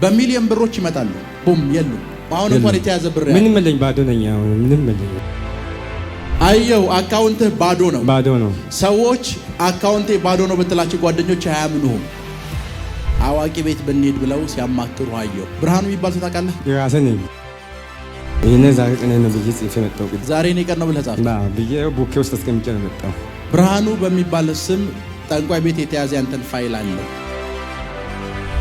በሚሊዮን ብሮች ይመጣሉ። ቡም የሉ አሁን እንኳን የተያዘ ብር ምንም መለኝ ባዶ ነኝ። አሁን ምንም መለኝ። አየው አካውንትህ ባዶ ነው። ሰዎች አካውንቴ ባዶ ነው ብትላቸው ጓደኞች አያምኑህም። አዋቂ ቤት ብንሄድ ብለው ሲያማክሩ አየው። ብርሃኑ የሚባል ሰው ታውቃለህ? የራሴ ነኝ። ይሄን ዛሬ ቀን ነው ብዬ ጽፌ መጣሁ። ዛሬ ነው ቀን ነው ብለህ ጻፍ ብዬ ቡኬ ውስጥ አስቀምጬ ነው መጣሁ። ብርሃኑ በሚባል ስም ጠንቋይ ቤት የተያዘ ያንተን ፋይል አለው።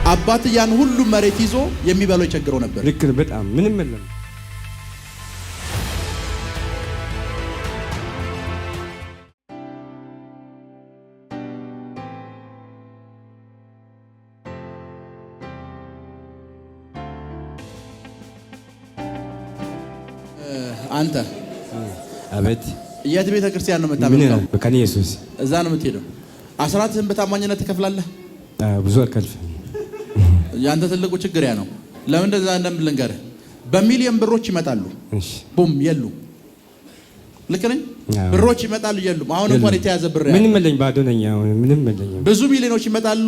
አባት ያን ሁሉ መሬት ይዞ የሚበለው ይቸግረው ነበር። ልክ ነው። በጣም ምንም የለም። አንተ አቤት። የት ቤተ ክርስቲያን ነው የምታመልከው? በካኒ ኢየሱስ። እዛ ነው የምትሄደው? አስራትህን በታማኝነት ትከፍላለህ? ብዙ አልከፍልም። ያንተ ትልቁ ችግር ያ ነው። ለምን እንደዛ እንደምልንገርህ፣ በሚሊዮን ብሮች ይመጣሉ። ቡም የሉ። ልክ ነኝ? ብሮች ይመጣሉ የሉም። አሁን እንኳን የተያዘ ብር ምንም መለኝ ባዶ ነኝ። አሁን ምንም መለኝ። ብዙ ሚሊዮኖች ይመጣሉ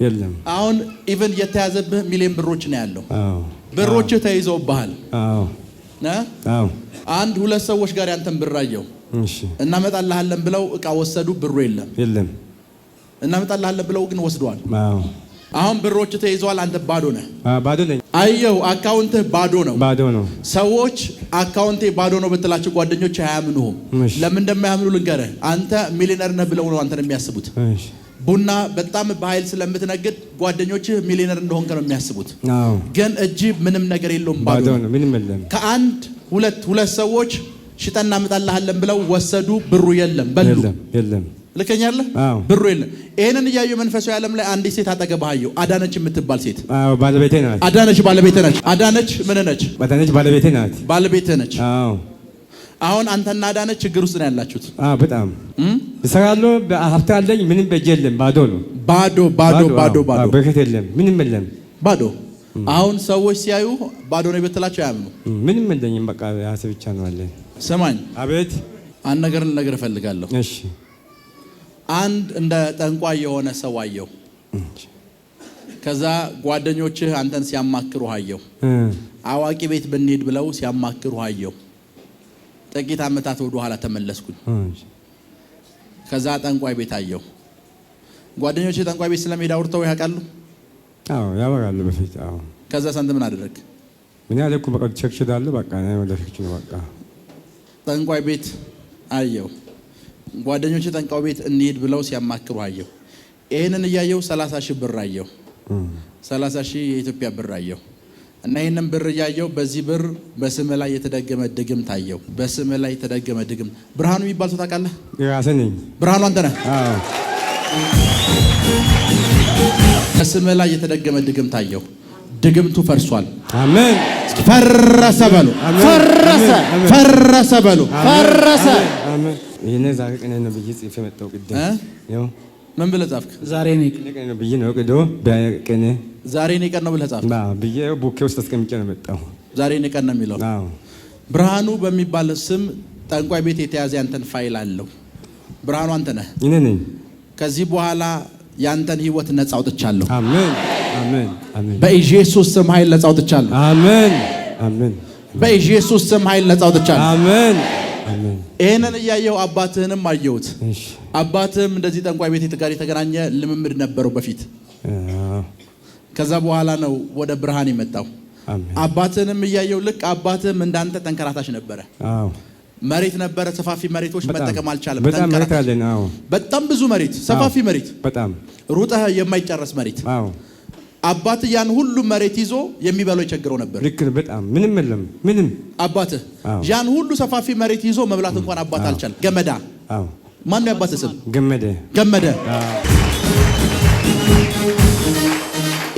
የለም። አሁን ኢቭን የተያዘብህ ሚሊዮን ብሮች ነው ያለው። ብሮች ተይዘውብሃል። አንድ ሁለት ሰዎች ጋር ያንተን ብር አየው። እናመጣልሃለን ብለው እቃ ወሰዱ። ብሩ የለም። እናመጣልሃለን ብለው ግን ወስደዋል። አሁን ብሮች ተይዘዋል። አንተ ባዶ ነህ። ባዶ ነኝ። አየው አካውንትህ ባዶ ነው። ሰዎች አካውንቴ ባዶ ነው ብትላቸው ጓደኞች አያምኑህም። ለምን እንደማያምኑ ልንገርህ። አንተ ሚሊዮነር ነህ ብለው ነው አንተን የሚያስቡት። ቡና በጣም በኃይል ስለምትነግድ ጓደኞችህ ሚሊዮነር እንደሆንክ ነው የሚያስቡት። ግን እጅ ምንም ነገር የለውም፣ ባዶ ነው። ምንም የለም። ከአንድ ሁለት ሰዎች ሽጠና እናመጣልሃለን ብለው ወሰዱ። ብሩ የለም፣ በሉ። ልከኛለህ? ብሩ የለም። ይሄንን እያየሁ መንፈሳዊ ዓለም ላይ አንዲት ሴት አጠገብህ አየሁ። አዳነች የምትባል ሴት። ባለቤቴ ናት። አዳነች ባለቤቴ ነች። አዳነች ምን ነች? አዳነች ባለቤቴ ናት። ባለቤቴ ነች። አሁን አንተና አዳነች ችግር ውስጥ ነው ያላችሁት። በጣም እሰራለሁ። ሀብት አለኝ፣ ምንም በእጄ የለም። ባዶ ነው። ባዶ በረከት የለም፣ ምንም የለም፣ ባዶ። አሁን ሰዎች ሲያዩ ባዶ ነው ብትላቸው አያምኑ። ምንም የለኝም፣ በቃ ያሰ ብቻ ነው አለኝ። ስማኝ። አቤት። አንድ ነገር ልነግርህ እፈልጋለሁ። እሺ። አንድ እንደ ጠንቋይ የሆነ ሰው አየው። ከዛ ጓደኞችህ አንተን ሲያማክሩ አየው። አዋቂ ቤት ብንሄድ ብለው ሲያማክሩ አየው። ጥቂት ዓመታት ወደ ኋላ ተመለስኩኝ። ከዛ ጠንቋይ ቤት አየው። ጓደኞቼ ጠንቋይ ቤት ስለመሄድ አውርተው ያውቃሉ? ያወራሉ በፊት። ከዛ ሳንተ ምን አደረግ? ምን ያለኩ በቃ ቸርች ዳለ በቃ ነው ወደ ቸርች ነው በቃ። ጠንቋይ ቤት አየው። ጓደኞቼ ጠንቋይ ቤት እንሂድ ብለው ሲያማክሩ አየው። ይሄንን እያየው 30 ሺህ ብር አየው። 30 ሺህ የኢትዮጵያ ብር አየው። እና ይሄንን ብር እያየው በዚህ ብር በስም ላይ የተደገመ ድግም ታየው። በስም ላይ የተደገመ ድግም። ብርሃኑ የሚባል ሰው ታውቃለህ? የራሴ ነኝ። ብርሃኑ አንተ ነህ? በስም ላይ የተደገመ ድግም ታየው። ድግምቱ ፈርሷል። አሜን። ፈረሰ በሉ። ፈረሰ በሉ። ፈረሰ። አሜን። ይሄን ዛሬ ቀን ነው ብዬ ጽፌ መጣሁ። ቅድም ያው ምን ብለህ ጻፍክ? ዛሬ ነው ብዬ ነው ቅዶ በቀን ዛሬ ነው ቀን ነው ብለህ ጻፍክ? ብዬ ቡኬ ውስጥ አስቀምጬ ነው መጣሁ። ዛሬ ነው ቀን ነው የሚለው። ብርሃኑ በሚባል ስም ጠንቋይ ቤት የተያዘ ያንተን ፋይል አለው። ብርሃኑ አንተ ነህ? እኔ ነኝ። ከዚህ በኋላ ያንተን ህይወት ነፃ አውጥቻለሁ። አሜን፣ አሜን፣ አሜን። በኢየሱስ ስም ኃይል ነፃ አውጥቻለሁ። አሜን፣ አሜን። በኢየሱስ ስም ኃይል ነፃ አውጥቻለሁ። አሜን፣ አሜን። ይሄንን እያየው አባትህንም አየሁት። አባትህም እንደዚህ ጠንቋይ ቤት ጋር የተገናኘ ልምምድ ነበረው በፊት። ከዛ በኋላ ነው ወደ ብርሃን የመጣው። አባትህንም እያየው ልክ አባትህም እንዳንተ ተንከራታች ነበረ። መሬት ነበረ፣ ሰፋፊ መሬቶች መጠቀም አልቻለም። በጣም ብዙ መሬት፣ ሰፋፊ መሬት፣ በጣም ሩጠህ የማይጨረስ መሬት። አባት ያን ሁሉ መሬት ይዞ የሚበለው ይቸግረው ነበር። ልክ ነው። በጣም ምንም የለም፣ ምንም። አባትህ ያን ሁሉ ሰፋፊ መሬት ይዞ መብላት እንኳን አባት አልቻለም። ገመዳ። ማን ነው ያባትህ ስም? ገመደ።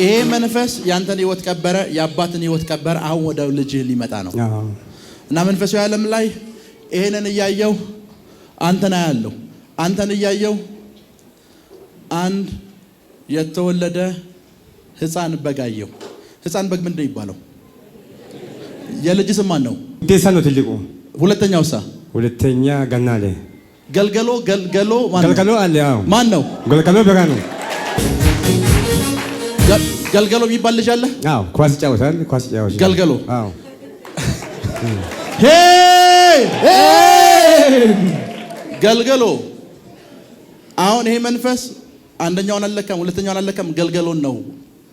ይሄ መንፈስ ያንተን ህይወት ቀበረ፣ የአባትን ህይወት ቀበረ። አሁን ወደ ልጅህ ሊመጣ ነው እና መንፈሳዊ ዓለም ላይ ይሄንን እያየው አንተን አያለሁ። አንተን እያየው አንድ የተወለደ ህፃን በግ አየሁ። ህፃን በግ ምንድን ነው ይባለው? የልጅ ስም ማን ነው? ዴሳ ነው ትልቁ። ሁለተኛውሳ? ሁለተኛ ገናለ። ገልገሎ ማን ነው? ገልገሎ አለ። ማን ነው? ገልገሎ በጋ ነው። ገልገሎ የሚባል ልጅ አለ? አዎ ኳስ ይጫወታል። ኳስ ይጫወታል። ገልገሎ አዎ ገልገሎ። አሁን ይሄ መንፈስ አንደኛውን አለከም፣ ሁለተኛውን አለከም፣ ገልገሎን ነው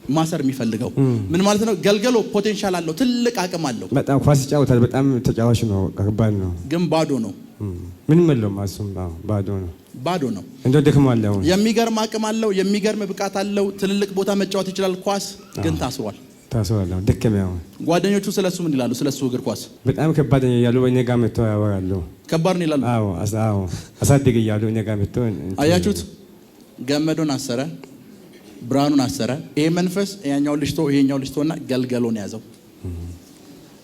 ማሰር የሚፈልገው። ምን ማለት ነው? ገልገሎ ፖቴንሻል አለው፣ ትልቅ አቅም አለው። በጣም ኳስ ይጫወታል። በጣም ተጫዋች ነው። ከባድ ነው፣ ግን ባዶ ነው። ምንም የለውም። እሱም ባዶ ነው፣ ባዶ ነው። እንደው ደክሟል። አሁን የሚገርም አቅም አለው፣ የሚገርም ብቃት አለው። ትልልቅ ቦታ መጫወት ይችላል። ኳስ ግን ታስሯል። ደከመ። አሁን ጓደኞቹ ስለሱ ምን ይላሉ? ስለሱ እግር ኳስ በጣም ከባድ ነው እያሉ እኔ ጋር መጥተው ያወራሉ። ከባድ ነው ይላሉ። አዎ አሳድግ እያሉ እኔ ጋር መጥተው አያችሁት? ገመዶን አሰረ፣ ብርሃኑን አሰረ። ይሄ መንፈስ ያኛው ልጅቶና ገልገሎን ያዘው።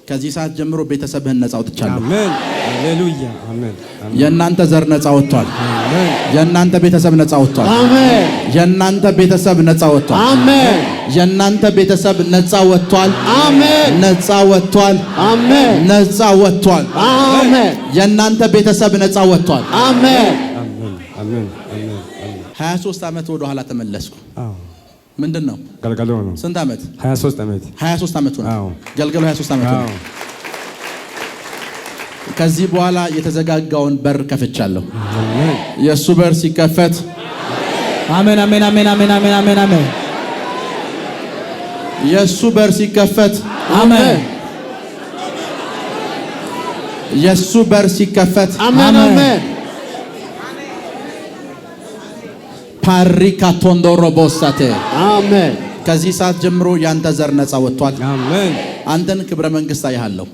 ከዚህ ሰዓት ጀምሮ ቤተሰብህን ነፃ አውጥቻለሁ። አሜን፣ ሃሌሉያ፣ አሜን። የእናንተ ዘር ነፃ ወጥቷል። አሜን። የእናንተ ቤተሰብ ነፃ ወጥቷል። አሜን። የእናንተ ቤተሰብ ነፃ ወጥቷል። አሜን። የእናንተ ቤተሰብ ነፃ ወጥቷል። አሜን። ነፃ ወጥቷል። አሜን። ነፃ ወጥቷል። አሜን። የእናንተ ቤተሰብ ነፃ ወጥቷል። አሜን። አሜን። አሜን። 23 ዓመት ወደ ኋላ ተመለስኩ። አዎ ምንድን ነው? ገልገሎ ነው። ስንት ዓመት? 23 ዓመት። 23 ዓመት ነው። አዎ ገልገሎ 23 ዓመት ነው። ከዚህ በኋላ የተዘጋጋውን በር ከፍቻለሁ። አሜን። የሱ በር ሲከፈት አሜን፣ አሜን፣ አሜን፣ አሜን፣ አሜን፣ አሜን፣ አሜን። የሱ በር ሲከፈት አሜን። የሱ በር ሲከፈት አሜን፣ አሜን። ፓሪካ ቶንዶሮ ቦሳቴ አሜን። ከዚህ ሰዓት ጀምሮ ያንተ ዘር ነፃ ወጥቷል። አሜን። አንተን ክብረ መንግስት አያለሁ።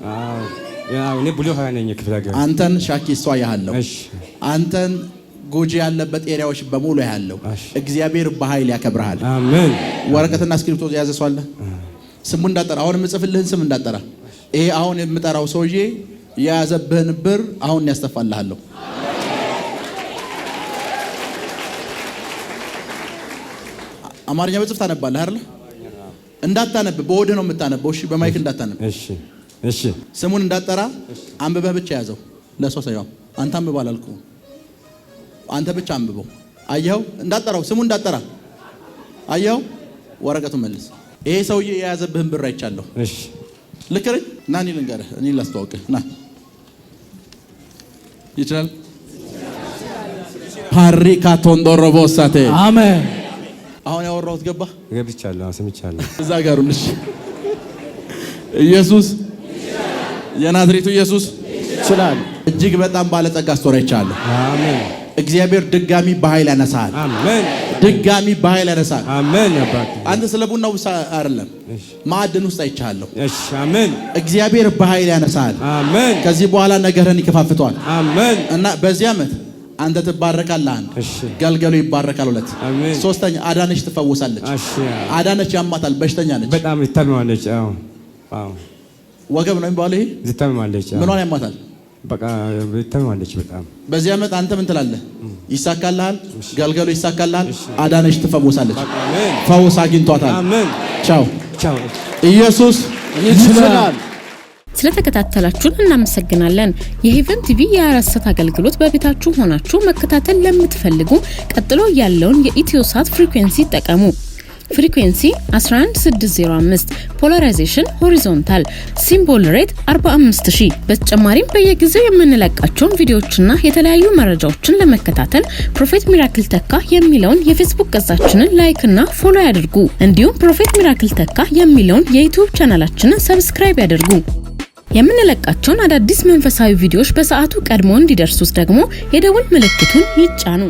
እኔ ብሎ ሀያነኝ ክፍለ ሀገር አንተን ሻኪሶ አያለሁ። እሺ አንተን ጎጂ ያለበት ኤሪያዎች በሙሉ ያለው እግዚአብሔር በኃይል ያከብርሃል። አሜን። ወረቀትና እስክሪፕቶ የያዘ ሰው አለ? ስሙ እንዳጠራ አሁን የምጽፍልህን ስም እንዳጠራ። ይሄ አሁን የምጠራው ሰውዬ የያዘብህን ብር አሁን ያስተፋልሃለሁ። አማርኛ በጽፍ ታነባለህ አይደል? እንዳታነብ በወደ ነው የምታነበው። እሺ በማይክ እንዳታነብ። እሺ እሺ። ስሙን እንዳጠራ አንብበህ ብቻ ያዘው። ለሰው ሳይሆን አንተ አንብበው አላልኩም። አንተ ብቻ አንብበው። አየኸው? እንዳጠራው ስሙን እንዳጠራ አየኸው? ወረቀቱን መልስ። ይሄ ሰውዬ የያዘብህን ብር አይቻለሁ። እሺ ልክ ነኝ? ና እኔ ልንገርህ፣ እኔ ላስተዋውቅህ። ና ይችላል። ፓሪካ ቶንዶሮ ቦሳቴ አሜን። አሁን ያወራሁት ገባ? ገብቻለሁ፣ ሰምቻለሁ። እዛ ጋር ልሽ ኢየሱስ የናዝሬቱ ኢየሱስ ይችላል። እጅግ በጣም ባለጸጋ አስተዋይቻለሁ። አሜን። እግዚአብሔር ድጋሚ በኃይል ያነሳል። አሜን። ድጋሚ በኃይል ያነሳል። አሜን። አባቴ አንተ ስለ ቡናው ብቻ አይደለም፣ ማዕድን ውስጥ አይቻለሁ። እሺ አሜን። እግዚአብሔር በኃይል ያነሳል። አሜን። ከዚህ በኋላ ነገርን ይከፋፍቷል። አሜን። እና በዚህ ዓመት አንተ ትባረካለህ። አንድ ገልገሎ ይባረካል። ሁለት ሶስተኛ አዳነች ትፈወሳለች። አዳነች ያማታል፣ በሽተኛ ነች፣ በጣም ይታመማለች። አዎ አዎ፣ ወገብ ነው የሚባለው። ይሄ ይታመማለች። ምኗን ያማታል? በቃ ይታመማለች በጣም። በዚህ ዓመት አንተ ምን ትላለህ? ይሳካልሃል፣ ገልገሎ ይሳካልሃል፣ አዳነች ትፈወሳለች። ፈውስ አግኝቷታል። አሜን። ቻው ቻው። ኢየሱስ ይችላል። ስለተከታተላችሁን እናመሰግናለን። የሄቨን ቲቪ የ24 ሰዓት አገልግሎት በቤታችሁ ሆናችሁ መከታተል ለምትፈልጉ ቀጥሎ ያለውን የኢትዮሳት ፍሪኩዌንሲ ይጠቀሙ። ፍሪኩዌንሲ 11605፣ ፖላራይዜሽን ሆሪዞንታል፣ ሲምቦል ሬት 45000። በተጨማሪም በየጊዜው የምንለቃቸውን ቪዲዮዎችና የተለያዩ መረጃዎችን ለመከታተል ፕሮፌት ሚራክል ተካ የሚለውን የፌስቡክ ገጻችንን ላይክ እና ፎሎ ያድርጉ። እንዲሁም ፕሮፌት ሚራክል ተካ የሚለውን የዩቲዩብ ቻናላችንን ሰብስክራይብ ያድርጉ። የምንለቃቸውን አዳዲስ መንፈሳዊ ቪዲዮዎች በሰዓቱ ቀድሞ እንዲደርሱት ደግሞ የደውል ምልክቱን ይጫኑ።